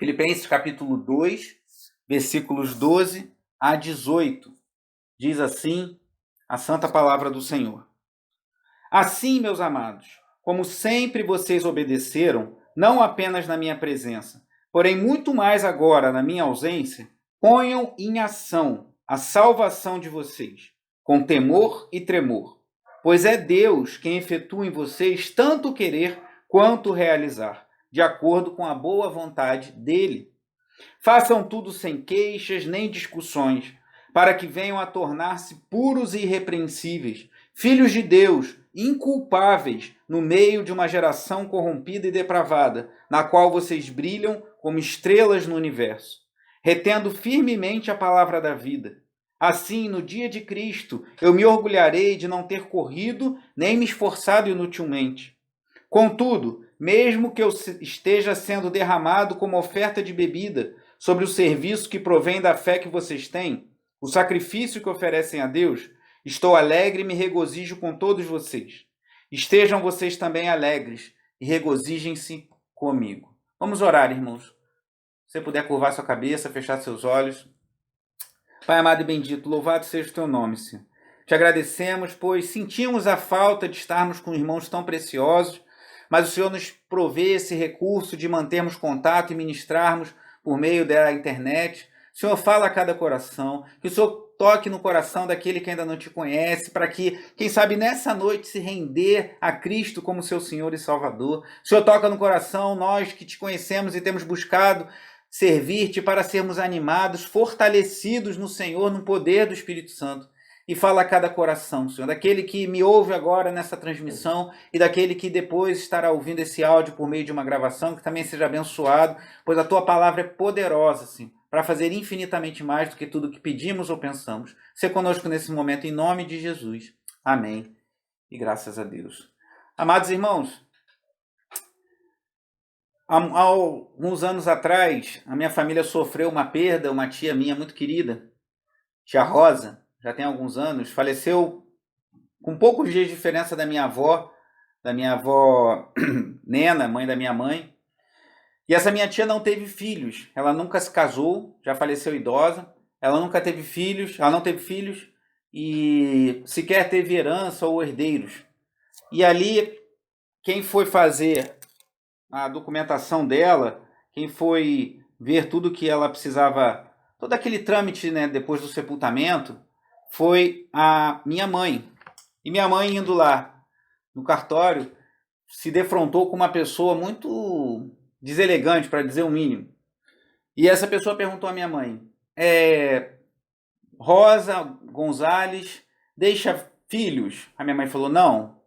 Filipenses capítulo 2, versículos 12 a 18. Diz assim a santa palavra do Senhor. Assim, meus amados, como sempre vocês obedeceram, não apenas na minha presença, porém muito mais agora na minha ausência, ponham em ação a salvação de vocês, com temor e tremor, pois é Deus quem efetua em vocês tanto querer quanto realizar, de acordo com a boa vontade dele. Façam tudo sem queixas nem discussões, para que venham a tornar-se puros e irrepreensíveis, filhos de Deus, inculpáveis, no meio de uma geração corrompida e depravada, na qual vocês brilham como estrelas no universo, retendo firmemente a palavra da vida. Assim, no dia de Cristo, eu me orgulharei de não ter corrido nem me esforçado inutilmente. Contudo, mesmo que eu esteja sendo derramado como oferta de bebida sobre o serviço que provém da fé que vocês têm, o sacrifício que oferecem a Deus, estou alegre e me regozijo com todos vocês. Estejam vocês também alegres e regozijem-se comigo. Vamos orar, irmãos. Se você puder curvar sua cabeça, fechar seus olhos. Pai amado e bendito, louvado seja o teu nome, Senhor. Te agradecemos, pois sentimos a falta de estarmos com irmãos tão preciosos, mas o Senhor nos provê esse recurso de mantermos contato e ministrarmos por meio da internet. O Senhor fala a cada coração, que o Senhor toque no coração daquele que ainda não te conhece, para que, quem sabe, nessa noite se render a Cristo como seu Senhor e Salvador. O Senhor toca no coração, nós que te conhecemos e temos buscado servir-te para sermos animados, fortalecidos no Senhor, no poder do Espírito Santo. E fala a cada coração, Senhor, daquele que me ouve agora nessa transmissão e daquele que depois estará ouvindo esse áudio por meio de uma gravação, que também seja abençoado, pois a tua palavra é poderosa, Senhor, para fazer infinitamente mais do que tudo que pedimos ou pensamos. Sê conosco nesse momento, em nome de Jesus. Amém. E graças a Deus. Amados irmãos, há alguns anos atrás, a minha família sofreu uma perda, uma tia minha muito querida, tia Rosa, já tem alguns anos, faleceu com poucos dias de diferença da minha avó Nena, mãe da minha mãe. E essa minha tia não teve filhos, ela nunca se casou, já faleceu idosa, ela nunca teve filhos, ela não teve filhos e sequer teve herança ou herdeiros. E ali, quem foi fazer a documentação dela, quem foi ver tudo que ela precisava, todo aquele trâmite, né, depois do sepultamento, foi a minha mãe. E minha mãe, indo lá no cartório, se defrontou com uma pessoa muito deselegante, para dizer o mínimo. E essa pessoa perguntou à minha mãe, Rosa Gonzalez deixa filhos? A minha mãe falou, não.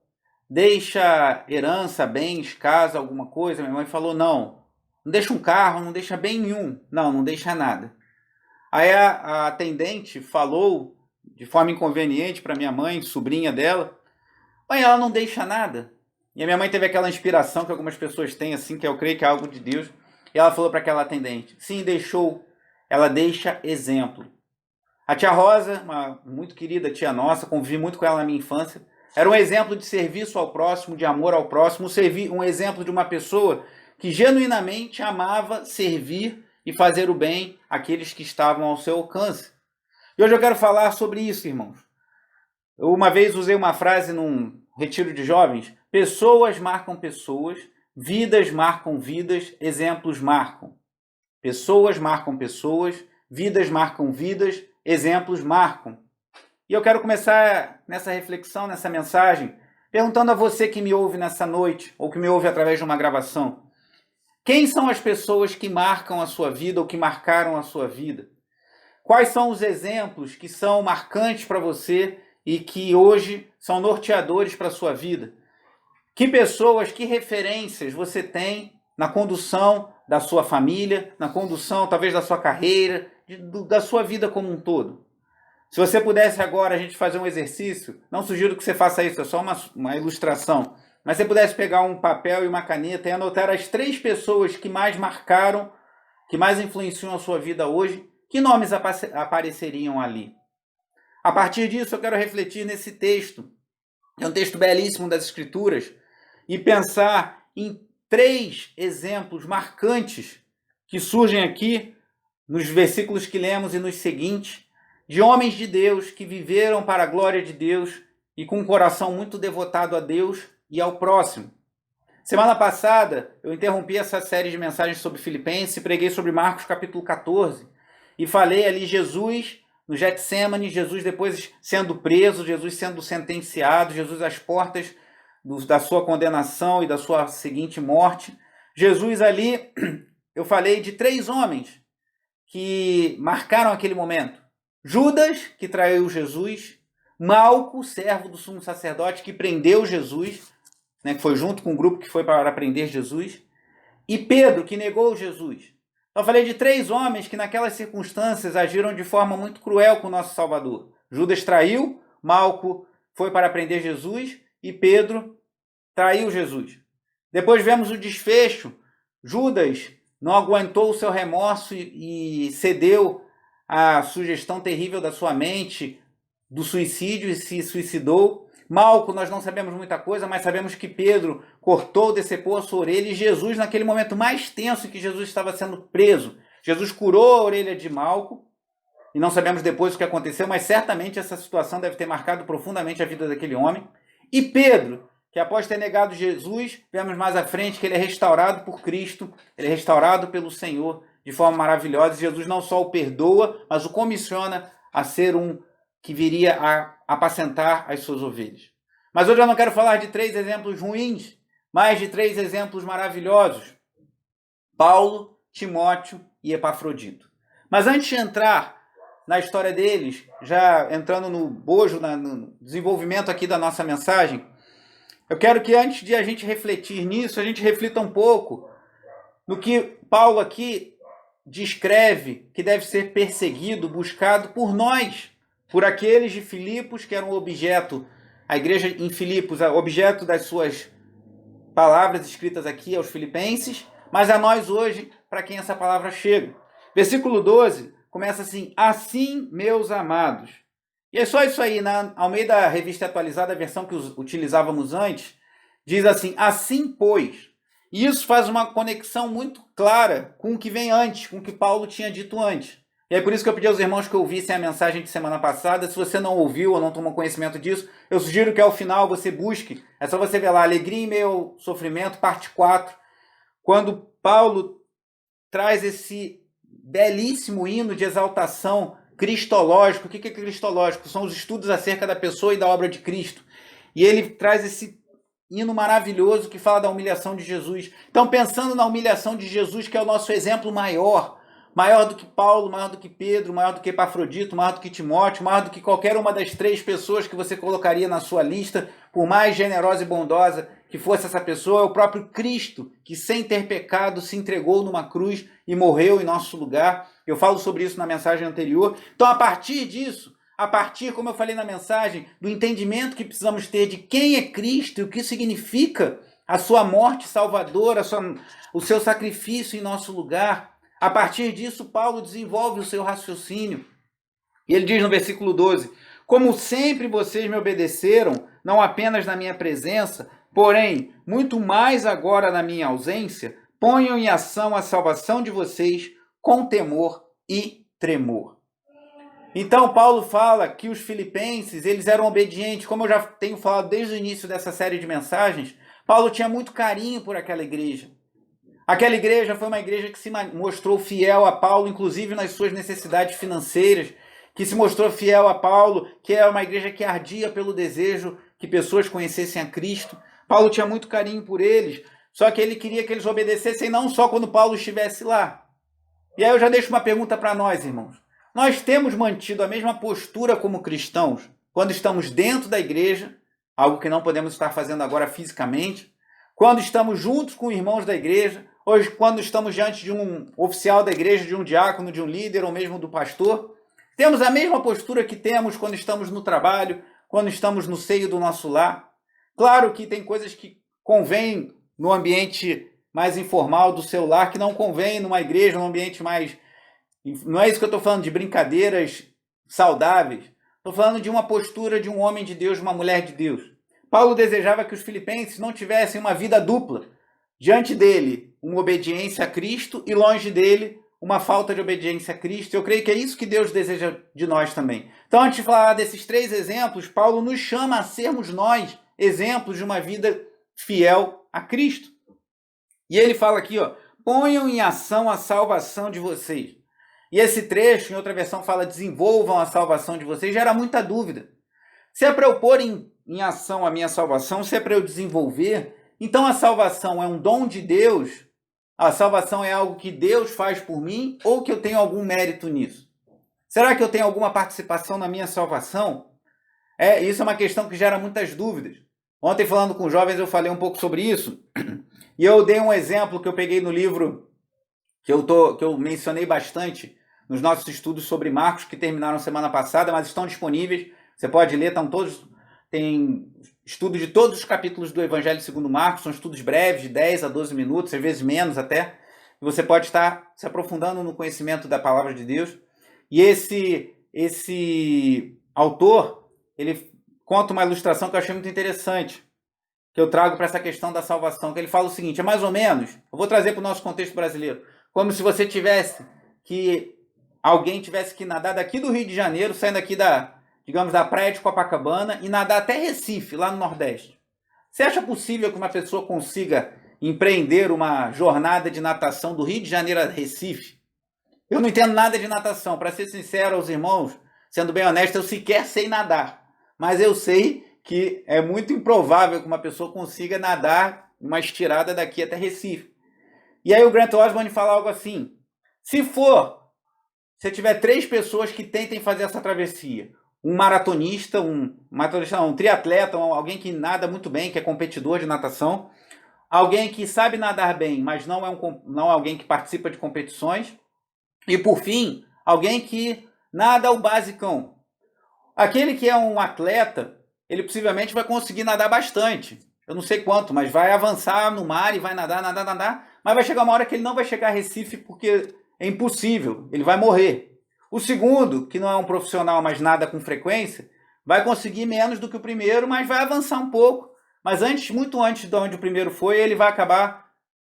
Deixa herança, bens, casa, alguma coisa? Minha mãe falou, não. Não deixa um carro, não deixa bem nenhum. Não, não deixa nada. Aí a atendente falou de forma inconveniente para minha mãe, sobrinha dela, mãe, ela não deixa nada. E a minha mãe teve aquela inspiração que algumas pessoas têm, assim, que eu creio que é algo de Deus. E ela falou para aquela atendente, sim, deixou. Ela deixa exemplo. A tia Rosa, uma muito querida tia nossa, convivi muito com ela na minha infância, era um exemplo de serviço ao próximo, de amor ao próximo, um exemplo de uma pessoa que genuinamente amava servir e fazer o bem àqueles que estavam ao seu alcance. E hoje eu quero falar sobre isso, irmãos. Eu uma vez usei uma frase num retiro de jovens, pessoas marcam pessoas, vidas marcam vidas, exemplos marcam. Pessoas marcam pessoas, vidas marcam vidas, exemplos marcam. E eu quero começar nessa reflexão, nessa mensagem, perguntando a você que me ouve nessa noite, ou que me ouve através de uma gravação. Quem são as pessoas que marcam a sua vida ou que marcaram a sua vida? Quais são os exemplos que são marcantes para você e que hoje são norteadores para a sua vida? Que pessoas, que referências você tem na condução da sua família, na condução talvez da sua carreira, da sua vida como um todo? Se você pudesse agora a gente fazer um exercício, não sugiro que você faça isso, é só uma ilustração, mas se você pudesse pegar um papel e uma caneta e anotar as 3 pessoas que mais marcaram, que mais influenciam a sua vida hoje, que nomes apareceriam ali? A partir disso, eu quero refletir nesse texto, que é um texto belíssimo das Escrituras, e pensar em 3 exemplos marcantes que surgem aqui nos versículos que lemos e nos seguintes, de homens de Deus que viveram para a glória de Deus e com um coração muito devotado a Deus e ao próximo. Semana passada, eu interrompi essa série de mensagens sobre Filipenses e preguei sobre Marcos capítulo 14. E falei ali Jesus no Getsêmani, Jesus depois sendo preso, Jesus sendo sentenciado, Jesus às portas da sua condenação e da sua seguinte morte. Jesus ali, eu falei de 3 homens que marcaram aquele momento. Judas, que traiu Jesus, Malco, servo do sumo sacerdote, que prendeu Jesus, né, que foi junto com o grupo que foi para prender Jesus, e Pedro, que negou Jesus. Então, eu falei de 3 homens que naquelas circunstâncias agiram de forma muito cruel com o nosso Salvador. Judas traiu, Malco foi para prender Jesus e Pedro traiu Jesus. Depois vemos o desfecho. Judas não aguentou o seu remorso e cedeu à sugestão terrível da sua mente do suicídio e se suicidou. Malco, nós não sabemos muita coisa, mas sabemos que Pedro cortou, decepou a sua orelha, e Jesus, naquele momento mais tenso que Jesus estava sendo preso, Jesus curou a orelha de Malco, e não sabemos depois o que aconteceu, mas certamente essa situação deve ter marcado profundamente a vida daquele homem. E Pedro, que após ter negado Jesus, vemos mais à frente que ele é restaurado por Cristo, ele é restaurado pelo Senhor de forma maravilhosa, e Jesus não só o perdoa, mas o comissiona a ser um que viria a apacentar as suas ovelhas. Mas hoje eu não quero falar de 3 exemplos ruins, mas de 3 exemplos maravilhosos. Paulo, Timóteo e Epafrodito. Mas antes de entrar na história deles, já entrando no bojo, no desenvolvimento aqui da nossa mensagem, eu quero que antes de a gente refletir nisso, a gente reflita um pouco no que Paulo aqui descreve que deve ser perseguido, buscado por nós, por aqueles de Filipos que eram objeto, a igreja em Filipos, objeto das suas palavras escritas aqui aos filipenses, mas a nós hoje, para quem essa palavra chega. Versículo 12 começa assim: assim, meus amados. E é só isso aí, ao meio da Revista Atualizada, a versão que utilizávamos antes, diz assim: assim, pois. E isso faz uma conexão muito clara com o que vem antes, com o que Paulo tinha dito antes. E é por isso que eu pedi aos irmãos que ouvissem a mensagem de semana passada. Se você não ouviu ou não tomou conhecimento disso, eu sugiro que ao final você busque. É só você ver lá, Alegria em Meio ao Sofrimento, parte 4. Quando Paulo traz esse belíssimo hino de exaltação cristológico. O que é cristológico? São os estudos acerca da pessoa e da obra de Cristo. E ele traz esse hino maravilhoso que fala da humilhação de Jesus. Então, pensando na humilhação de Jesus, que é o nosso exemplo maior do que Paulo, maior do que Pedro, maior do que Epafrodito, maior do que Timóteo, maior do que qualquer uma das 3 pessoas que você colocaria na sua lista, por mais generosa e bondosa que fosse essa pessoa, é o próprio Cristo, que sem ter pecado se entregou numa cruz e morreu em nosso lugar. Eu falo sobre isso na mensagem anterior. Então, a partir disso, como eu falei na mensagem, do entendimento que precisamos ter de quem é Cristo e o que significa a sua morte salvadora, o seu sacrifício em nosso lugar, a partir disso, Paulo desenvolve o seu raciocínio. E ele diz no versículo 12: como sempre vocês me obedeceram, não apenas na minha presença, porém, muito mais agora na minha ausência, ponham em ação a salvação de vocês com temor e tremor. Então, Paulo fala que os filipenses, eles eram obedientes. Como eu já tenho falado desde o início dessa série de mensagens, Paulo tinha muito carinho por aquela igreja. Aquela igreja foi uma igreja que se mostrou fiel a Paulo, inclusive nas suas necessidades financeiras, que se mostrou fiel a Paulo, que é uma igreja que ardia pelo desejo que pessoas conhecessem a Cristo. Paulo tinha muito carinho por eles, só que ele queria que eles obedecessem não só quando Paulo estivesse lá. E aí eu já deixo uma pergunta para nós, irmãos. Nós temos mantido a mesma postura como cristãos quando estamos dentro da igreja, algo que não podemos estar fazendo agora fisicamente, quando estamos juntos com irmãos da igreja, hoje, quando estamos diante de um oficial da igreja, de um diácono, de um líder ou mesmo do pastor, temos a mesma postura que temos quando estamos no trabalho, quando estamos no seio do nosso lar. Claro que tem coisas que convêm no ambiente mais informal do seu lar, que não convém numa igreja, num ambiente mais... Não é isso que eu estou falando de brincadeiras saudáveis. Estou falando de uma postura de um homem de Deus, de uma mulher de Deus. Paulo desejava que os filipenses não tivessem uma vida dupla. diante dele, uma obediência a Cristo e longe dele, uma falta de obediência a Cristo. Eu creio que é isso que Deus deseja de nós também. Então, antes de falar desses 3 exemplos, Paulo nos chama a sermos nós exemplos de uma vida fiel a Cristo. E ele fala aqui, ponham em ação a salvação de vocês. E esse trecho, em outra versão, fala desenvolvam a salvação de vocês, gera muita dúvida. Se é para eu pôr em ação a minha salvação, se é para eu desenvolver, então a salvação é um dom de Deus, a salvação é algo que Deus faz por mim ou que eu tenho algum mérito nisso? Será que eu tenho alguma participação na minha salvação? Isso é uma questão que gera muitas dúvidas. Ontem, falando com jovens, eu falei um pouco sobre isso, e eu dei um exemplo que eu peguei no livro que eu mencionei bastante nos nossos estudos sobre Marcos, que terminaram semana passada, mas estão disponíveis. Você pode ler, tem estudo de todos os capítulos do Evangelho segundo Marcos, são estudos breves, de 10 a 12 minutos, às vezes menos até. E você pode estar se aprofundando no conhecimento da palavra de Deus. E esse autor, ele conta uma ilustração que eu achei muito interessante, que eu trago para essa questão da salvação, que ele fala o seguinte, é mais ou menos, eu vou trazer para o nosso contexto brasileiro, como se você alguém tivesse que nadar daqui do Rio de Janeiro, saindo aqui da praia de Copacabana e nadar até Recife, lá no Nordeste. Você acha possível que uma pessoa consiga empreender uma jornada de natação do Rio de Janeiro a Recife? Eu não entendo nada de natação, para ser sincero aos irmãos, sendo bem honesto, eu sequer sei nadar. Mas eu sei que é muito improvável que uma pessoa consiga nadar uma estirada daqui até Recife. E aí o Grant Osborne fala algo assim, se tiver 3 pessoas que tentem fazer essa travessia, um maratonista, um triatleta, alguém que nada muito bem, que é competidor de natação, alguém que sabe nadar bem, mas não é alguém que participa de competições, e por fim, alguém que nada o basicão. Aquele que é um atleta, ele possivelmente vai conseguir nadar bastante. Eu não sei quanto, mas vai avançar no mar e vai nadar, mas vai chegar uma hora que ele não vai chegar a Recife porque é impossível, ele vai morrer. O segundo, que não é um profissional, mas nada com frequência, vai conseguir menos do que o primeiro, mas vai avançar um pouco. Mas muito antes de onde o primeiro foi, ele vai acabar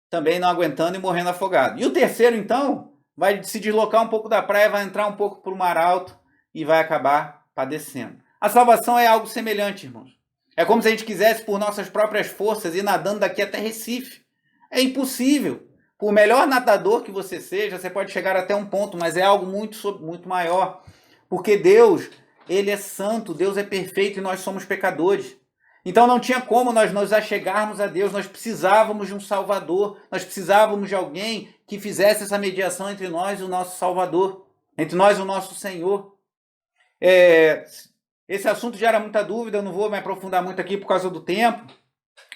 também não aguentando e morrendo afogado. E o terceiro, então, vai se deslocar um pouco da praia, vai entrar um pouco para o mar alto e vai acabar padecendo. A salvação é algo semelhante, irmãos. É como se a gente quisesse, por nossas próprias forças, ir nadando daqui até Recife. É impossível. Por melhor nadador que você seja, você pode chegar até um ponto, mas é algo muito maior. Porque Deus, Ele é santo, Deus é perfeito e nós somos pecadores. Então não tinha como nós nos achegarmos a Deus, nós precisávamos de um Salvador, nós precisávamos de alguém que fizesse essa mediação entre nós e o nosso Salvador, entre nós e o nosso Senhor. Esse assunto gera muita dúvida, eu não vou me aprofundar muito aqui por causa do tempo,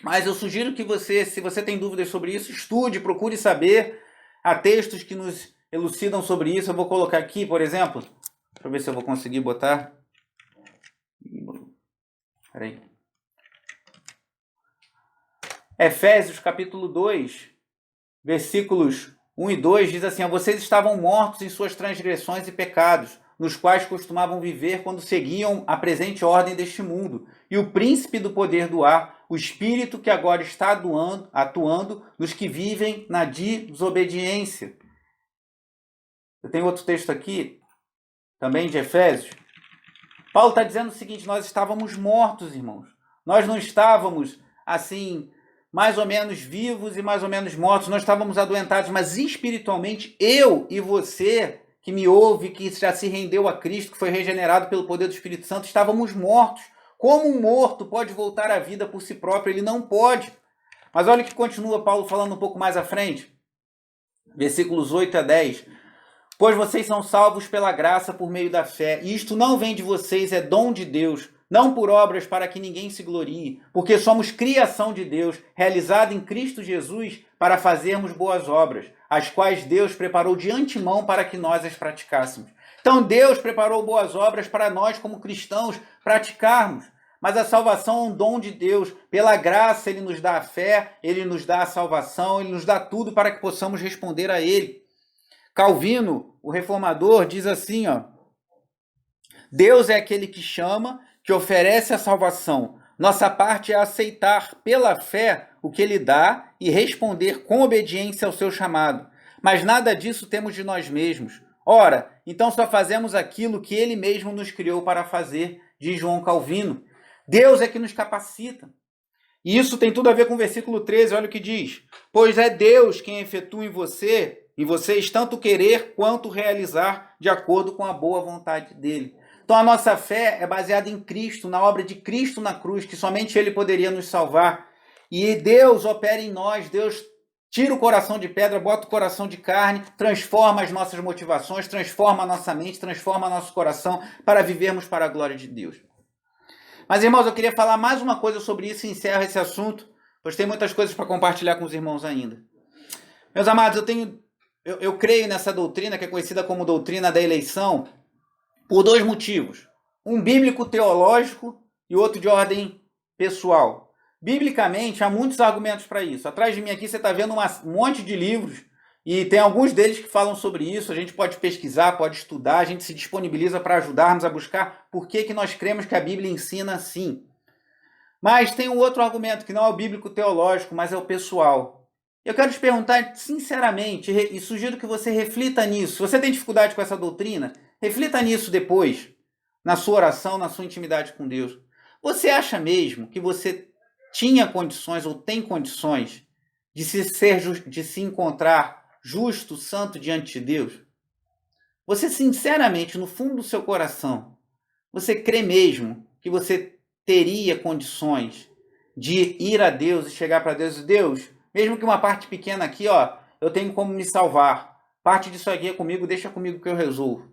mas eu sugiro que você, se você tem dúvidas sobre isso, estude, procure saber. Há textos que nos elucidam sobre isso. Eu vou colocar aqui, por exemplo, deixa eu ver se eu vou conseguir botar. Peraí. Efésios capítulo 2, versículos 1 e 2, diz assim, vocês estavam mortos em suas transgressões e pecados, nos quais costumavam viver quando seguiam a presente ordem deste mundo, e o príncipe do poder do ar, o espírito que agora está atuando nos que vivem na desobediência. Eu tenho outro texto aqui, também de Efésios. Paulo está dizendo o seguinte, nós estávamos mortos, irmãos. Nós não estávamos, assim, mais ou menos vivos e mais ou menos mortos. Nós estávamos adoentados, mas espiritualmente, eu e você, que me ouve, que já se rendeu a Cristo, que foi regenerado pelo poder do Espírito Santo, estávamos mortos. Como um morto pode voltar à vida por si próprio? Ele não pode. Mas olha que continua Paulo falando um pouco mais à frente. Versículos 8 a 10. Pois vocês são salvos pela graça por meio da fé. E isto não vem de vocês, é dom de Deus. Não por obras para que ninguém se glorie. Porque somos criação de Deus, realizada em Cristo Jesus, para fazermos boas obras, as quais Deus preparou de antemão para que nós as praticássemos. Então Deus preparou boas obras para nós, como cristãos, praticarmos. Mas a salvação é um dom de Deus. Pela graça Ele nos dá a fé, Ele nos dá a salvação, Ele nos dá tudo para que possamos responder a Ele. Calvino, o reformador, diz assim, Deus é aquele que chama, que oferece a salvação. Nossa parte é aceitar pela fé o que ele dá e responder com obediência ao seu chamado. Mas nada disso temos de nós mesmos. Ora, então só fazemos aquilo que ele mesmo nos criou para fazer, diz João Calvino. Deus é que nos capacita. E isso tem tudo a ver com o versículo 13, olha o que diz. Pois é Deus quem efetua em vocês, tanto querer quanto realizar, de acordo com a boa vontade dele. Então a nossa fé é baseada em Cristo, na obra de Cristo na cruz, que somente ele poderia nos salvar. E Deus opera em nós, Deus tira o coração de pedra, bota o coração de carne, transforma as nossas motivações, transforma a nossa mente, transforma nosso coração para vivermos para a glória de Deus. Mas, irmãos, eu queria falar mais uma coisa sobre isso e encerro esse assunto, pois tem muitas coisas para compartilhar com os irmãos ainda. Meus amados, eu creio nessa doutrina, que é conhecida como doutrina da eleição, por dois motivos. Um bíblico teológico e outro de ordem pessoal. Biblicamente, há muitos argumentos para isso. Atrás de mim aqui você está vendo um monte de livros, e tem alguns deles que falam sobre isso. A gente pode pesquisar, pode estudar, a gente se disponibiliza para ajudarmos a buscar por que nós cremos que a Bíblia ensina assim. Mas tem um outro argumento, que não é o bíblico teológico, mas é o pessoal. Eu quero te perguntar sinceramente, e sugiro que você reflita nisso. Se você tem dificuldade com essa doutrina, reflita nisso depois, na sua oração, na sua intimidade com Deus. Você acha mesmo que você tinha condições ou tem condições de se encontrar justo, santo diante de Deus? Você sinceramente, no fundo do seu coração, você crê mesmo que você teria condições de ir a Deus e chegar para Deus? Deus, mesmo que uma parte pequena aqui, eu tenho como me salvar. Parte disso aqui é comigo, deixa comigo que eu resolvo.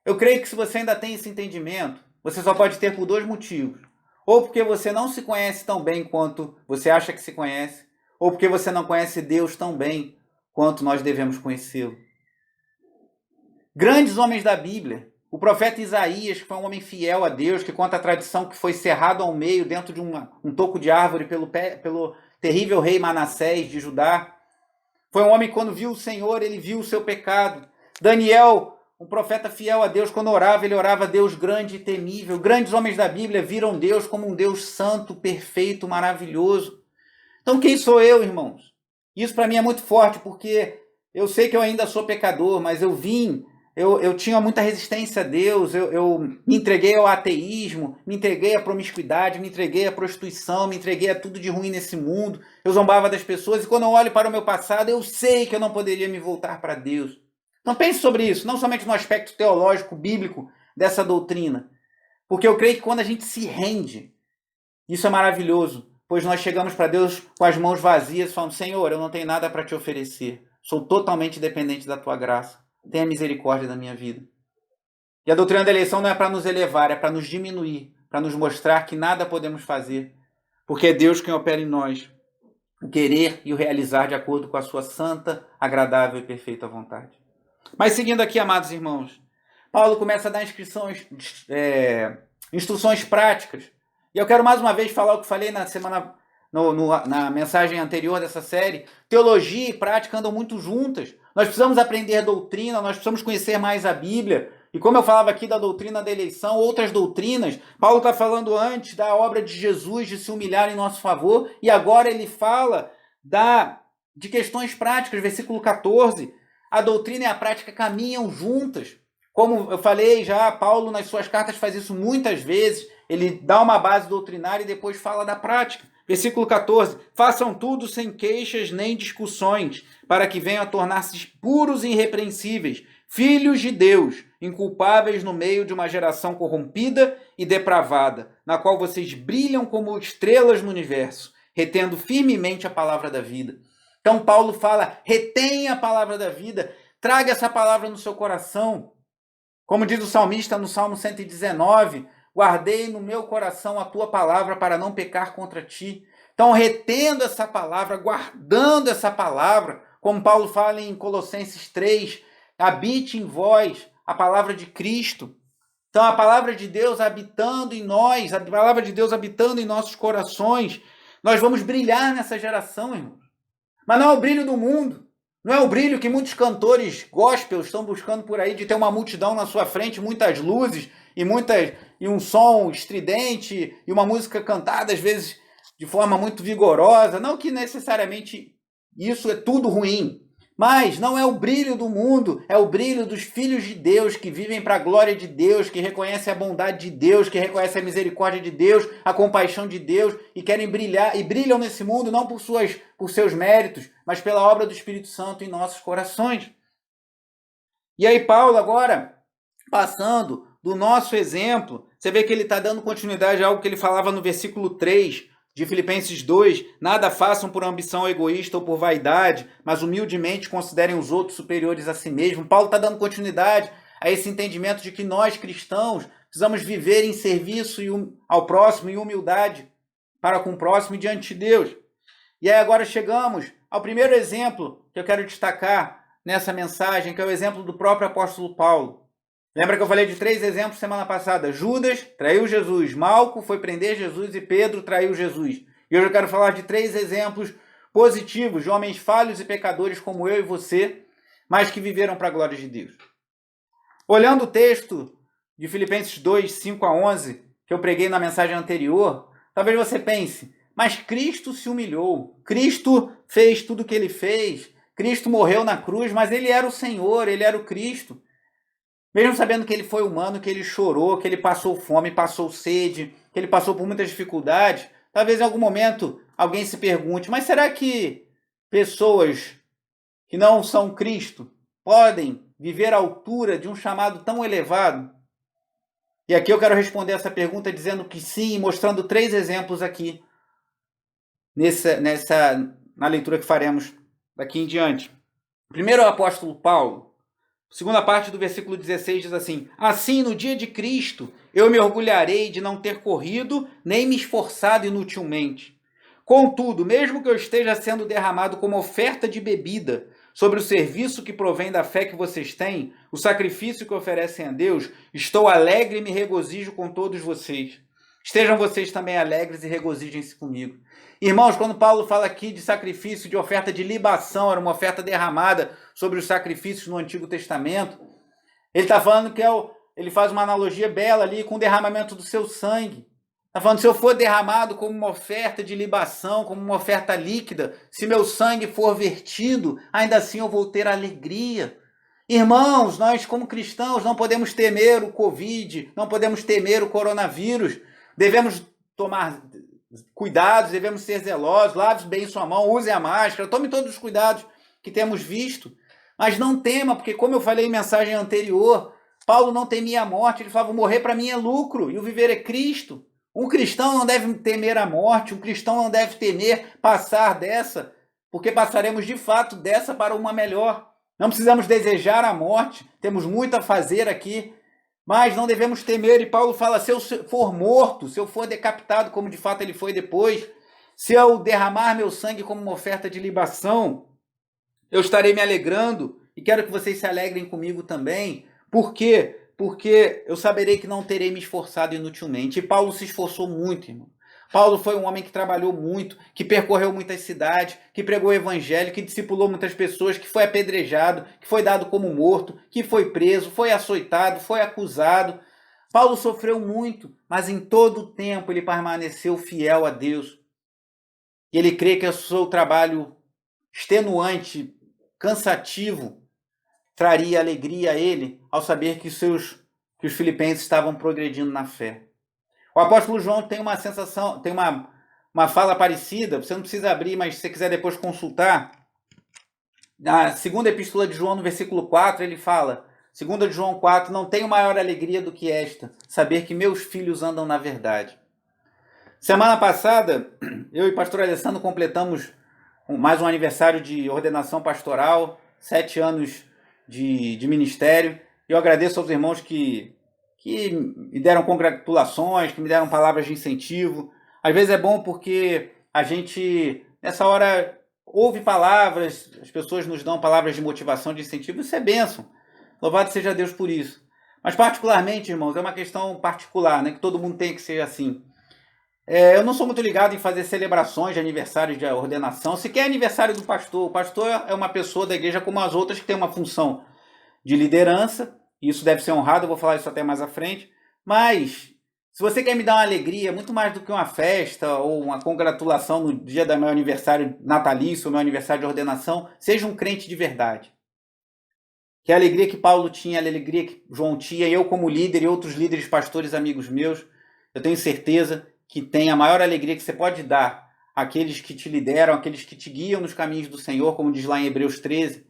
Eu creio que se você ainda tem esse entendimento, você só pode ter por dois motivos. Ou porque você não se conhece tão bem quanto você acha que se conhece, ou porque você não conhece Deus tão bem quanto nós devemos conhecê-lo. Grandes homens da Bíblia, o profeta Isaías, que foi um homem fiel a Deus, que conta a tradição que foi cerrado ao meio dentro de um toco de árvore pelo terrível rei Manassés de Judá. Foi um homem que, quando viu o Senhor, ele viu o seu pecado. Daniel, um profeta fiel a Deus, quando orava, ele orava a Deus grande e temível. Grandes homens da Bíblia viram Deus como um Deus santo, perfeito, maravilhoso. Então quem sou eu, irmãos? Isso para mim é muito forte, porque eu sei que eu ainda sou pecador, mas eu tinha muita resistência a Deus, eu me entreguei ao ateísmo, me entreguei à promiscuidade, me entreguei à prostituição, me entreguei a tudo de ruim nesse mundo, eu zombava das pessoas, e quando eu olho para o meu passado, eu sei que eu não poderia me voltar para Deus. Então pense sobre isso, não somente no aspecto teológico, bíblico dessa doutrina, porque eu creio que quando a gente se rende, isso é maravilhoso, pois nós chegamos para Deus com as mãos vazias, falando: Senhor, eu não tenho nada para te oferecer, sou totalmente dependente da tua graça, tenha misericórdia da minha vida. E a doutrina da eleição não é para nos elevar, é para nos diminuir, para nos mostrar que nada podemos fazer, porque é Deus quem opera em nós o querer e o realizar de acordo com a sua santa, agradável e perfeita vontade. Mas seguindo aqui, amados irmãos, Paulo começa a dar instruções práticas. E eu quero mais uma vez falar o que falei na mensagem anterior dessa série. Teologia e prática andam muito juntas. Nós precisamos aprender doutrina, nós precisamos conhecer mais a Bíblia. E como eu falava aqui da doutrina da eleição, outras doutrinas, Paulo está falando antes da obra de Jesus, de se humilhar em nosso favor, e agora ele fala de questões práticas, versículo 14. A doutrina e a prática caminham juntas. Como eu falei já, Paulo nas suas cartas faz isso muitas vezes. Ele dá uma base doutrinária e depois fala da prática. Versículo 14. Façam tudo sem queixas nem discussões, para que venham a tornar-se puros e irrepreensíveis, filhos de Deus, inculpáveis no meio de uma geração corrompida e depravada, na qual vocês brilham como estrelas no universo, retendo firmemente a palavra da vida. Então Paulo fala: retenha a palavra da vida, traga essa palavra no seu coração. Como diz o salmista no Salmo 119, guardei no meu coração a tua palavra para não pecar contra ti. Então, retendo essa palavra, guardando essa palavra, como Paulo fala em Colossenses 3, habite em vós a palavra de Cristo. Então, a palavra de Deus habitando em nós, a palavra de Deus habitando em nossos corações, nós vamos brilhar nessa geração, irmãos. Mas não é o brilho do mundo. Não é o brilho que muitos cantores gospel estão buscando por aí, de ter uma multidão na sua frente, muitas luzes e um som estridente e uma música cantada, às vezes, de forma muito vigorosa. Não que necessariamente isso é tudo ruim, mas não é o brilho do mundo, é o brilho dos filhos de Deus que vivem para a glória de Deus, que reconhecem a bondade de Deus, que reconhecem a misericórdia de Deus, a compaixão de Deus e querem brilhar e brilham nesse mundo não por seus méritos, mas pela obra do Espírito Santo em nossos corações. E aí Paulo agora, passando do nosso exemplo, você vê que ele está dando continuidade a algo que ele falava no versículo 3 de Filipenses 2, nada façam por ambição egoísta ou por vaidade, mas humildemente considerem os outros superiores a si mesmo. Paulo está dando continuidade a esse entendimento de que nós, cristãos, precisamos viver em serviço ao próximo, em humildade para com o próximo e diante de Deus. E aí agora chegamos ao primeiro exemplo que eu quero destacar nessa mensagem, que é o exemplo do próprio apóstolo Paulo. Lembra que eu falei de 3 exemplos semana passada? Judas traiu Jesus, Malco foi prender Jesus e Pedro traiu Jesus. E hoje eu quero falar de 3 exemplos positivos de homens falhos e pecadores como eu e você, mas que viveram para a glória de Deus. Olhando o texto de Filipenses 2, 5 a 11, que eu preguei na mensagem anterior, talvez você pense, mas Cristo se humilhou, Cristo fez tudo o que ele fez, Cristo morreu na cruz, mas ele era o Senhor, ele era o Cristo. Mesmo sabendo que ele foi humano, que ele chorou, que ele passou fome, passou sede, que ele passou por muitas dificuldades, talvez em algum momento alguém se pergunte, mas será que pessoas que não são Cristo podem viver à altura de um chamado tão elevado? E aqui eu quero responder essa pergunta dizendo que sim, mostrando 3 exemplos aqui, na leitura que faremos daqui em diante. Primeiro é o apóstolo Paulo. Segunda parte do versículo 16 diz assim: assim, no dia de Cristo, eu me orgulharei de não ter corrido, nem me esforçado inutilmente. Contudo, mesmo que eu esteja sendo derramado como oferta de bebida sobre o serviço que provém da fé que vocês têm, o sacrifício que oferecem a Deus, estou alegre e me regozijo com todos vocês. Estejam vocês também alegres e regozijem-se comigo. Irmãos, quando Paulo fala aqui de sacrifício, de oferta de libação, era uma oferta derramada sobre os sacrifícios no Antigo Testamento, ele está falando que ele faz uma analogia bela ali com o derramamento do seu sangue. Está falando, se eu for derramado como uma oferta de libação, como uma oferta líquida, se meu sangue for vertido, ainda assim eu vou ter alegria. Irmãos, nós como cristãos não podemos temer o Covid, não podemos temer o coronavírus, devemos tomar cuidados, devemos ser zelosos, lave bem sua mão, use a máscara, tome todos os cuidados que temos visto, mas não tema, porque como eu falei em mensagem anterior, Paulo não temia a morte, ele falava, morrer para mim é lucro, e o viver é Cristo. Um cristão não deve temer a morte, um cristão não deve temer passar dessa, porque passaremos de fato dessa para uma melhor. Não precisamos desejar a morte, temos muito a fazer aqui, mas não devemos temer. E Paulo fala, se eu for morto, se eu for decapitado, como de fato ele foi depois, se eu derramar meu sangue como uma oferta de libação, eu estarei me alegrando e quero que vocês se alegrem comigo também. Por quê? Porque eu saberei que não terei me esforçado inutilmente. E Paulo se esforçou muito, irmão. Paulo foi um homem que trabalhou muito, que percorreu muitas cidades, que pregou o evangelho, que discipulou muitas pessoas, que foi apedrejado, que foi dado como morto, que foi preso, foi açoitado, foi acusado. Paulo sofreu muito, mas em todo o tempo ele permaneceu fiel a Deus. E ele crê que o seu trabalho extenuante, cansativo, traria alegria a ele ao saber que os filipenses estavam progredindo na fé. O apóstolo João tem uma sensação, tem uma fala parecida, você não precisa abrir, mas se você quiser depois consultar, na segunda epístola de João, no versículo 4, ele fala, segunda de João 4, não tenho maior alegria do que esta, saber que meus filhos andam na verdade. Semana passada, eu e o pastor Alessandro completamos mais um aniversário de ordenação pastoral, 7 anos de ministério. Eu agradeço aos irmãos que me deram congratulações, que me deram palavras de incentivo. Às vezes é bom porque a gente, nessa hora, ouve palavras, as pessoas nos dão palavras de motivação, de incentivo, isso é bênção. Louvado seja Deus por isso. Mas particularmente, irmãos, é uma questão particular, né, que todo mundo tem que ser assim. Eu não sou muito ligado em fazer celebrações de aniversário de ordenação, sequer aniversário do pastor. O pastor é uma pessoa da igreja como as outras que tem uma função de liderança, e isso deve ser honrado, eu vou falar isso até mais à frente, mas Se você quer me dar uma alegria, muito mais do que uma festa ou uma congratulação no dia do meu aniversário natalício ou meu aniversário de ordenação, seja um crente de verdade. Que a alegria que Paulo tinha, a alegria que João tinha, eu como líder e outros líderes, pastores, amigos meus, eu tenho certeza que tem a maior alegria que você pode dar àqueles que te lideram, àqueles que te guiam nos caminhos do Senhor, como diz lá em Hebreus 13.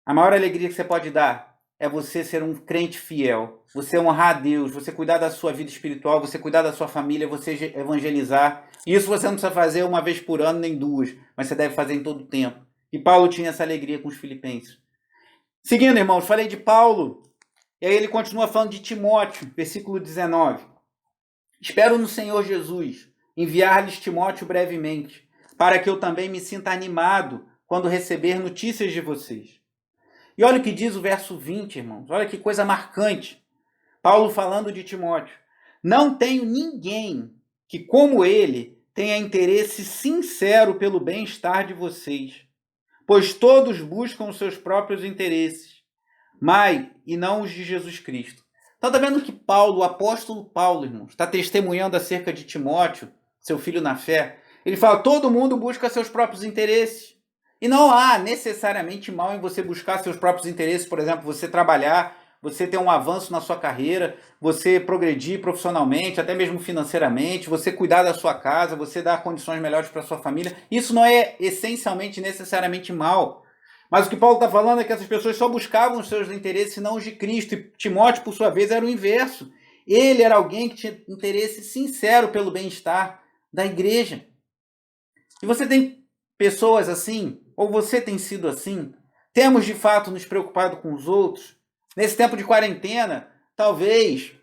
A maior alegria que você pode dar é você ser um crente fiel, você honrar a Deus, você cuidar da sua vida espiritual, você cuidar da sua família, você evangelizar. Isso você não precisa fazer uma vez por ano, nem duas, mas você deve fazer em todo o tempo. E Paulo tinha essa alegria com os filipenses. Seguindo, irmãos, falei de Paulo, e aí ele continua falando de Timóteo, versículo 19. Espero no Senhor Jesus enviar-lhes Timóteo brevemente, para que eu também me sinta animado quando receber notícias de vocês. E olha o que diz o verso 20, irmãos. Olha que coisa marcante. Paulo falando de Timóteo. Não tenho ninguém que, como ele, tenha interesse sincero pelo bem-estar de vocês, pois todos buscam os seus próprios interesses, mas e não os de Jesus Cristo. Então está vendo que Paulo, o apóstolo Paulo, irmãos, está testemunhando acerca de Timóteo, seu filho na fé. Ele fala, todo mundo busca seus próprios interesses. E não há necessariamente mal em você buscar seus próprios interesses, por exemplo, você trabalhar, você ter um avanço na sua carreira, você progredir profissionalmente, até mesmo financeiramente, você cuidar da sua casa, você dar condições melhores para a sua família. Isso não é essencialmente, necessariamente mal. Mas o que Paulo está falando é que essas pessoas só buscavam os seus interesses e não os de Cristo. E Timóteo, por sua vez, era o inverso. Ele era alguém que tinha interesse sincero pelo bem-estar da igreja. E você tem pessoas assim, ou você tem sido assim? Temos de fato nos preocupado com os outros? Nesse tempo de quarentena, talvez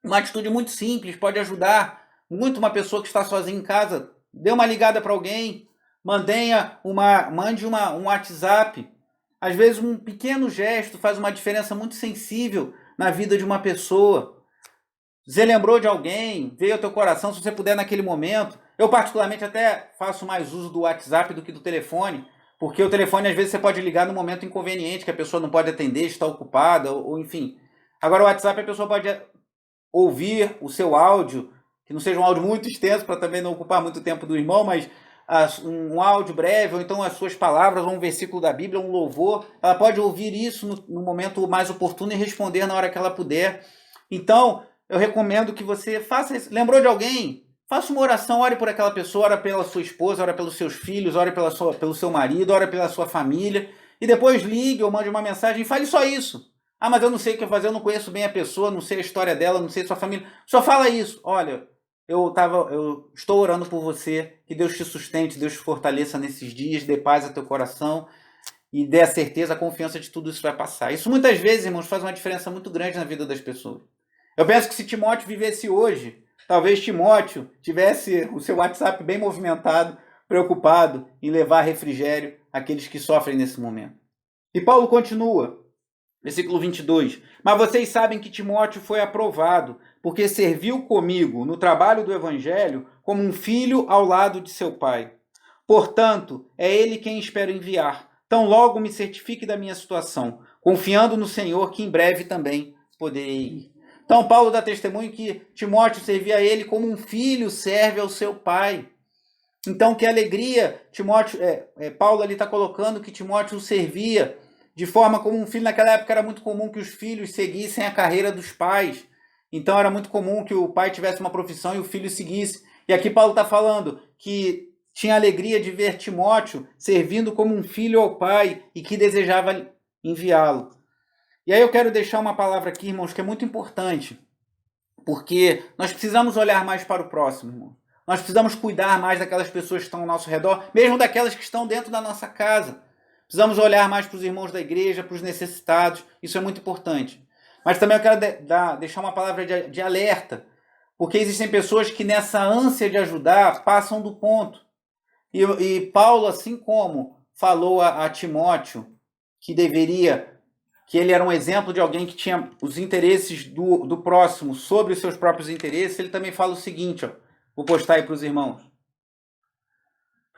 uma atitude muito simples pode ajudar muito uma pessoa que está sozinha em casa. Dê uma ligada para alguém, mande um WhatsApp. Às vezes um pequeno gesto faz uma diferença muito sensível na vida de uma pessoa. Você lembrou de alguém, veio ao teu coração, se você puder naquele momento. Eu particularmente até faço mais uso do WhatsApp do que do telefone, porque o telefone às vezes você pode ligar no momento inconveniente, que a pessoa não pode atender, está ocupada, ou enfim. Agora o WhatsApp a pessoa pode ouvir o seu áudio, que não seja um áudio muito extenso para também não ocupar muito tempo do irmão, mas um áudio breve, ou então as suas palavras, ou um versículo da Bíblia, um louvor. Ela pode ouvir isso no momento mais oportuno e responder na hora que ela puder. Então, eu recomendo que você faça isso. Lembrou de alguém? Faça uma oração, ore por aquela pessoa, ore pela sua esposa, ore pelos seus filhos, ore pelo seu marido, ore pela sua família. E depois ligue ou mande uma mensagem e fale só isso. Ah, mas eu não sei o que fazer, eu não conheço bem a pessoa, não sei a história dela, não sei sua família. Só fala isso. Olha, eu estou orando por você, que Deus te sustente, Deus te fortaleça nesses dias, dê paz ao teu coração e dê a certeza, a confiança de que tudo isso vai passar. Isso muitas vezes, irmãos, faz uma diferença muito grande na vida das pessoas. Eu penso que se Timóteo vivesse hoje, talvez Timóteo tivesse o seu WhatsApp bem movimentado, preocupado em levar refrigério àqueles que sofrem nesse momento. E Paulo continua, versículo 22. Mas vocês sabem que Timóteo foi aprovado, porque serviu comigo no trabalho do evangelho como um filho ao lado de seu pai. Portanto, é ele quem espero enviar. Tão logo me certifique da minha situação, confiando no Senhor que em breve também poderei ir. Então, Paulo dá testemunho que Timóteo servia a ele como um filho serve ao seu pai. Então, que alegria, Paulo ali está colocando que Timóteo o servia de forma como um filho. Naquela época era muito comum que os filhos seguissem a carreira dos pais. Então, era muito comum que o pai tivesse uma profissão e o filho seguisse. E aqui Paulo está falando que tinha alegria de ver Timóteo servindo como um filho ao pai e que desejava enviá-lo. E aí eu quero deixar uma palavra aqui, irmãos, que é muito importante, porque nós precisamos olhar mais para o próximo, irmão. Nós precisamos cuidar mais daquelas pessoas que estão ao nosso redor, mesmo daquelas que estão dentro da nossa casa. Precisamos olhar mais para os irmãos da igreja, para os necessitados, isso é muito importante. Mas também eu quero deixar uma palavra de alerta, porque existem pessoas que nessa ânsia de ajudar passam do ponto. E Paulo, assim como falou a Timóteo que ele era um exemplo de alguém que tinha os interesses do próximo sobre os seus próprios interesses, ele também fala o seguinte, vou postar aí para os irmãos.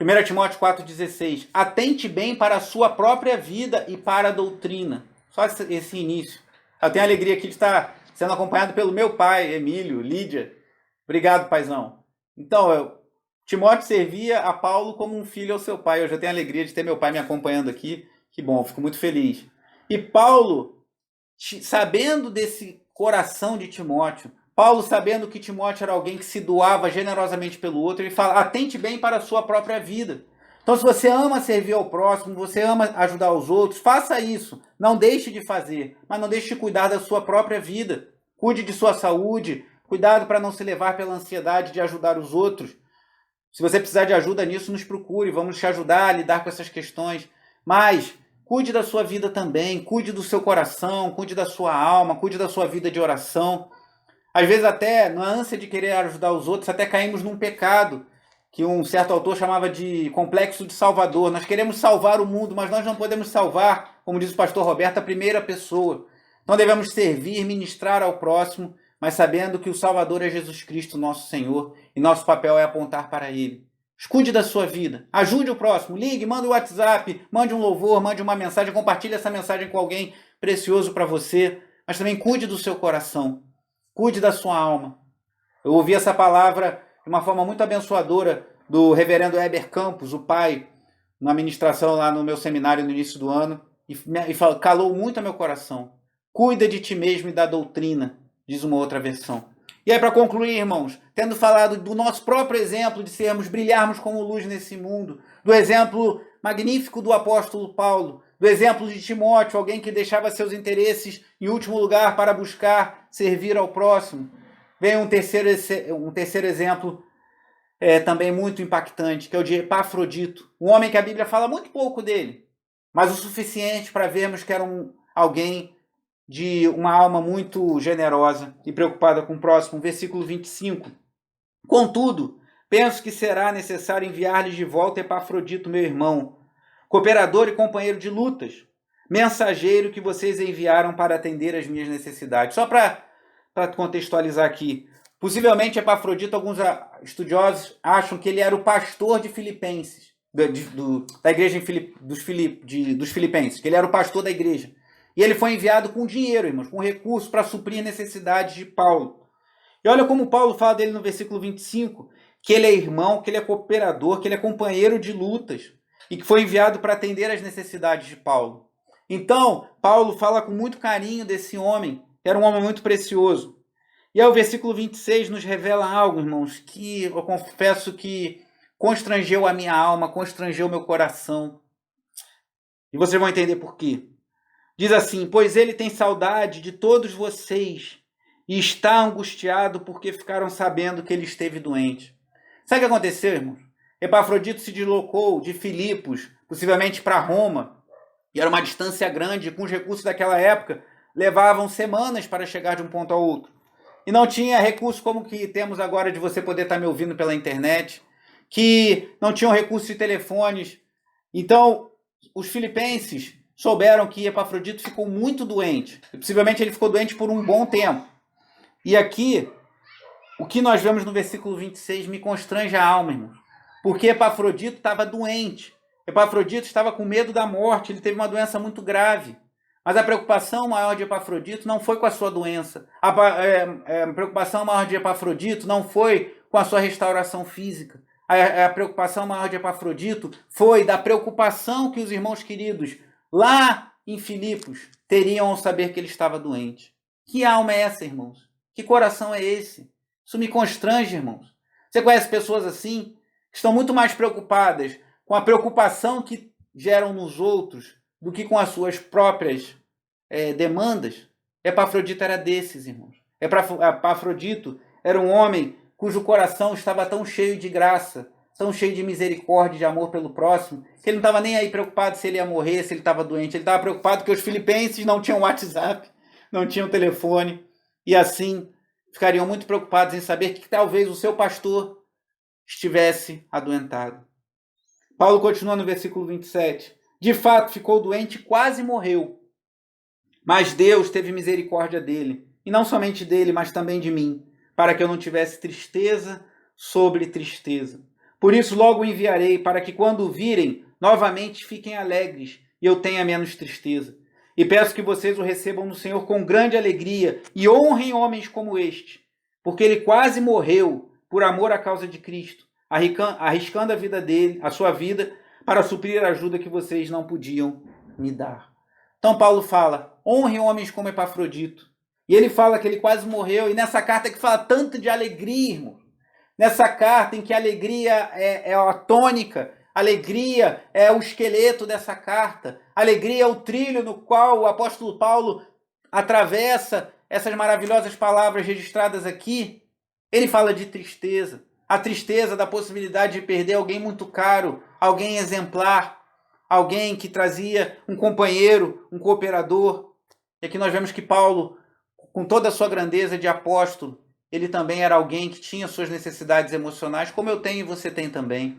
1 Timóteo 4,16. Atente bem para a sua própria vida e para a doutrina. Só esse início. Eu tenho a alegria aqui de estar sendo acompanhado pelo meu pai, Emílio, Lídia. Obrigado, paizão. Então, Timóteo servia a Paulo como um filho ao seu pai. Eu já tenho a alegria de ter meu pai me acompanhando aqui. Que bom, fico muito feliz. E Paulo, sabendo desse coração de Timóteo, Paulo sabendo que Timóteo era alguém que se doava generosamente pelo outro, ele fala, atente bem para a sua própria vida. Então, se você ama servir ao próximo, você ama ajudar os outros, faça isso. Não deixe de fazer, mas não deixe de cuidar da sua própria vida. Cuide de sua saúde, cuidado para não se levar pela ansiedade de ajudar os outros. Se você precisar de ajuda nisso, nos procure, vamos te ajudar a lidar com essas questões. Mas cuide da sua vida também, cuide do seu coração, cuide da sua alma, cuide da sua vida de oração. Às vezes até, na ânsia de querer ajudar os outros, até caímos num pecado que um certo autor chamava de complexo de salvador. Nós queremos salvar o mundo, mas nós não podemos salvar, como diz o pastor Roberto, a primeira pessoa. Então devemos servir, ministrar ao próximo, mas sabendo que o Salvador é Jesus Cristo, nosso Senhor, e nosso papel é apontar para Ele. Cuide da sua vida, ajude o próximo, ligue, mande um WhatsApp, mande um louvor, mande uma mensagem, compartilhe essa mensagem com alguém precioso para você, mas também cuide do seu coração, cuide da sua alma. Eu ouvi essa palavra de uma forma muito abençoadora do reverendo Heber Campos, o pai, numa ministração lá no meu seminário no início do ano, e calou muito a meu coração. Cuida de ti mesmo e da doutrina, diz uma outra versão. E aí, para concluir, irmãos, tendo falado do nosso próprio exemplo de brilharmos como luz nesse mundo, do exemplo magnífico do apóstolo Paulo, do exemplo de Timóteo, alguém que deixava seus interesses em último lugar para buscar servir ao próximo, vem um terceiro exemplo também muito impactante, que é o de Epafrodito, um homem que a Bíblia fala muito pouco dele, mas o suficiente para vermos que era alguém de uma alma muito generosa e preocupada com o próximo. Versículo 25. Contudo, penso que será necessário enviar-lhes de volta Epafrodito, meu irmão, cooperador e companheiro de lutas, mensageiro que vocês enviaram para atender às minhas necessidades. Só para contextualizar aqui, possivelmente Epafrodito, alguns estudiosos acham que ele era o pastor de Filipenses, da igreja dos Filipenses, que ele era o pastor da igreja. E ele foi enviado com dinheiro, irmãos, com recursos para suprir necessidades de Paulo. E olha como Paulo fala dele no versículo 25, que ele é irmão, que ele é cooperador, que ele é companheiro de lutas e que foi enviado para atender às necessidades de Paulo. Então, Paulo fala com muito carinho desse homem, que era um homem muito precioso. E aí o versículo 26 nos revela algo, irmãos, que eu confesso que constrangeu a minha alma, constrangeu o meu coração. E vocês vão entender por quê. Diz assim, pois ele tem saudade de todos vocês e está angustiado porque ficaram sabendo que ele esteve doente. Sabe o que aconteceu, irmãos? Epafrodito se deslocou de Filipos, possivelmente para Roma, e era uma distância grande, com os recursos daquela época, levavam semanas para chegar de um ponto ao outro. E não tinha recurso como que temos agora de você poder estar me ouvindo pela internet, que não tinham recursos de telefones. Então, os filipenses souberam que Epafrodito ficou muito doente. E possivelmente ele ficou doente por um bom tempo. E aqui, o que nós vemos no versículo 26 me constrange a alma, irmãos. Porque Epafrodito estava doente. Epafrodito estava com medo da morte. Ele teve uma doença muito grave. Mas a preocupação maior de Epafrodito não foi com a sua doença. A preocupação maior de Epafrodito não foi com a sua restauração física. A preocupação maior de Epafrodito foi da preocupação que os irmãos queridos lá em Filipos teriam ao saber que ele estava doente. Que alma é essa, irmãos? Que coração é esse? Isso me constrange, irmãos. Você conhece pessoas assim, que estão muito mais preocupadas com a preocupação que geram nos outros do que com as suas próprias demandas? Epafrodito era desses, irmãos. Epafrodito era um homem cujo coração estava tão cheio de graça, tão cheio de misericórdia, de amor pelo próximo, que ele não estava nem aí preocupado se ele ia morrer, se ele estava doente. Ele estava preocupado que os filipenses não tinham WhatsApp, não tinham telefone, e assim ficariam muito preocupados em saber que talvez o seu pastor estivesse adoentado. Paulo continua no versículo 27. De fato, ficou doente e quase morreu. Mas Deus teve misericórdia dele, e não somente dele, mas também de mim, para que eu não tivesse tristeza sobre tristeza. Por isso logo o enviarei, para que quando o virem, novamente fiquem alegres, e eu tenha menos tristeza. E peço que vocês o recebam no Senhor com grande alegria e honrem homens como este, porque ele quase morreu por amor à causa de Cristo, arriscando a vida dele, a sua vida, para suprir a ajuda que vocês não podiam me dar. Então Paulo fala, honrem homens como Epafrodito. E ele fala que ele quase morreu, e nessa carta que fala tanto de alegria, irmão, nessa carta em que a alegria é a tônica, alegria é o esqueleto dessa carta, alegria é o trilho no qual o apóstolo Paulo atravessa essas maravilhosas palavras registradas aqui. Ele fala de tristeza, a tristeza da possibilidade de perder alguém muito caro, alguém exemplar, alguém que trazia um companheiro, um cooperador. E aqui nós vemos que Paulo, com toda a sua grandeza de apóstolo, ele também era alguém que tinha suas necessidades emocionais, como eu tenho e você tem também.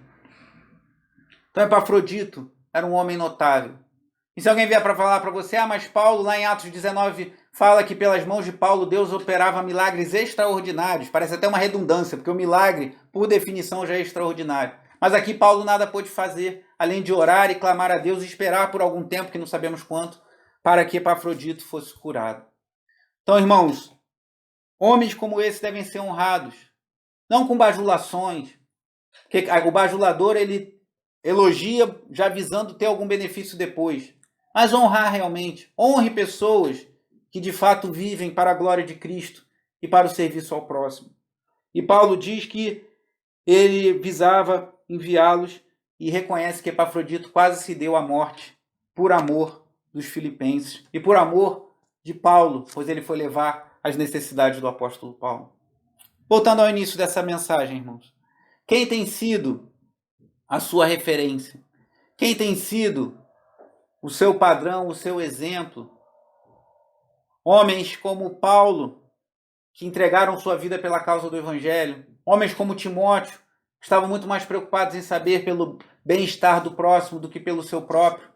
Então Epafrodito era um homem notável. E se alguém vier para falar para você, mas Paulo, lá em Atos 19, fala que pelas mãos de Paulo Deus operava milagres extraordinários. Parece até uma redundância, porque o milagre, por definição, já é extraordinário. Mas aqui Paulo nada pôde fazer, além de orar e clamar a Deus e esperar por algum tempo, que não sabemos quanto, para que Epafrodito fosse curado. Então, irmãos, homens como esse devem ser honrados, não com bajulações. Porque o bajulador, ele elogia já visando ter algum benefício depois. Mas honrar realmente. Honre pessoas que de fato vivem para a glória de Cristo e para o serviço ao próximo. E Paulo diz que ele visava enviá-los e reconhece que Epafrodito quase se deu à morte por amor dos filipenses e por amor de Paulo, pois ele foi levar as necessidades do apóstolo Paulo. Voltando ao início dessa mensagem, irmãos. Quem tem sido a sua referência? Quem tem sido o seu padrão, o seu exemplo? Homens como Paulo, que entregaram sua vida pela causa do Evangelho. Homens como Timóteo, que estavam muito mais preocupados em saber pelo bem-estar do próximo do que pelo seu próprio.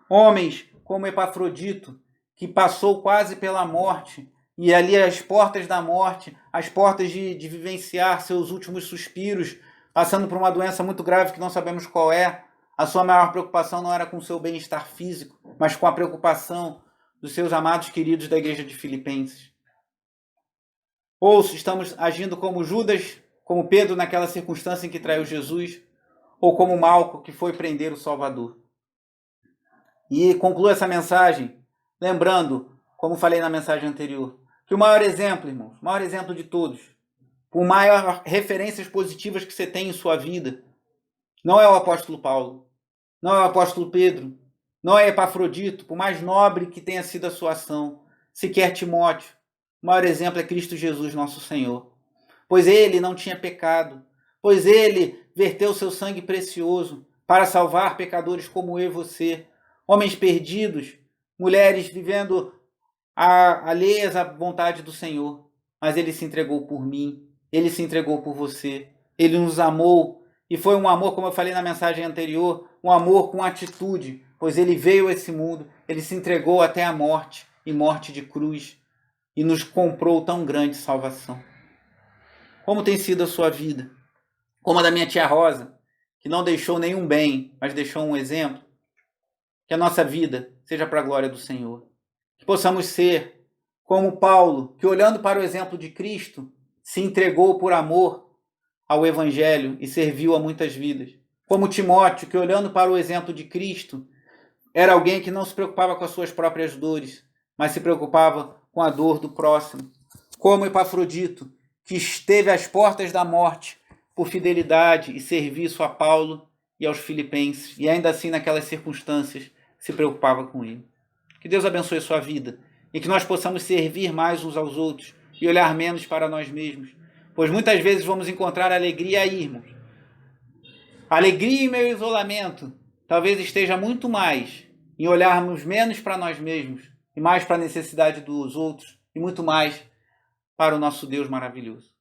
Homens como Epafrodito, que passou quase pela morte, e ali às portas da morte, às portas de vivenciar seus últimos suspiros, passando por uma doença muito grave que não sabemos qual é. A sua maior preocupação não era com o seu bem-estar físico, mas com a preocupação dos seus amados queridos da igreja de Filipenses. Ou se estamos agindo como Judas, como Pedro naquela circunstância em que traiu Jesus, ou como Malco, que foi prender o Salvador. E concluo essa mensagem lembrando, como falei na mensagem anterior, que o maior exemplo, irmãos, o maior exemplo de todos, por maior referências positivas que você tem em sua vida, não é o apóstolo Paulo, não é o apóstolo Pedro, não é Epafrodito, por mais nobre que tenha sido a sua ação, sequer Timóteo. O maior exemplo é Cristo Jesus, nosso Senhor. Pois ele não tinha pecado, pois ele verteu seu sangue precioso para salvar pecadores como eu e você, homens perdidos, mulheres vivendo alheias à vontade do Senhor. Mas ele se entregou por mim, ele se entregou por você, ele nos amou, e foi um amor, como eu falei na mensagem anterior, um amor com atitude, pois ele veio a esse mundo, ele se entregou até a morte, e morte de cruz, e nos comprou tão grande salvação. Como tem sido a sua vida? Como a da minha tia Rosa, que não deixou nenhum bem, mas deixou um exemplo? Que a nossa vida seja para a glória do Senhor. Que possamos ser como Paulo, que olhando para o exemplo de Cristo, se entregou por amor ao Evangelho e serviu a muitas vidas. Como Timóteo, que olhando para o exemplo de Cristo, era alguém que não se preocupava com as suas próprias dores, mas se preocupava com a dor do próximo. Como Epafrodito, que esteve às portas da morte por fidelidade e serviço a Paulo e aos filipenses, e ainda assim naquelas circunstâncias se preocupava com ele. Que Deus abençoe sua vida e que nós possamos servir mais uns aos outros e olhar menos para nós mesmos, pois muitas vezes vamos encontrar alegria aí, irmãos. Alegria em meu isolamento talvez esteja muito mais em olharmos menos para nós mesmos e mais para a necessidade dos outros e muito mais para o nosso Deus maravilhoso.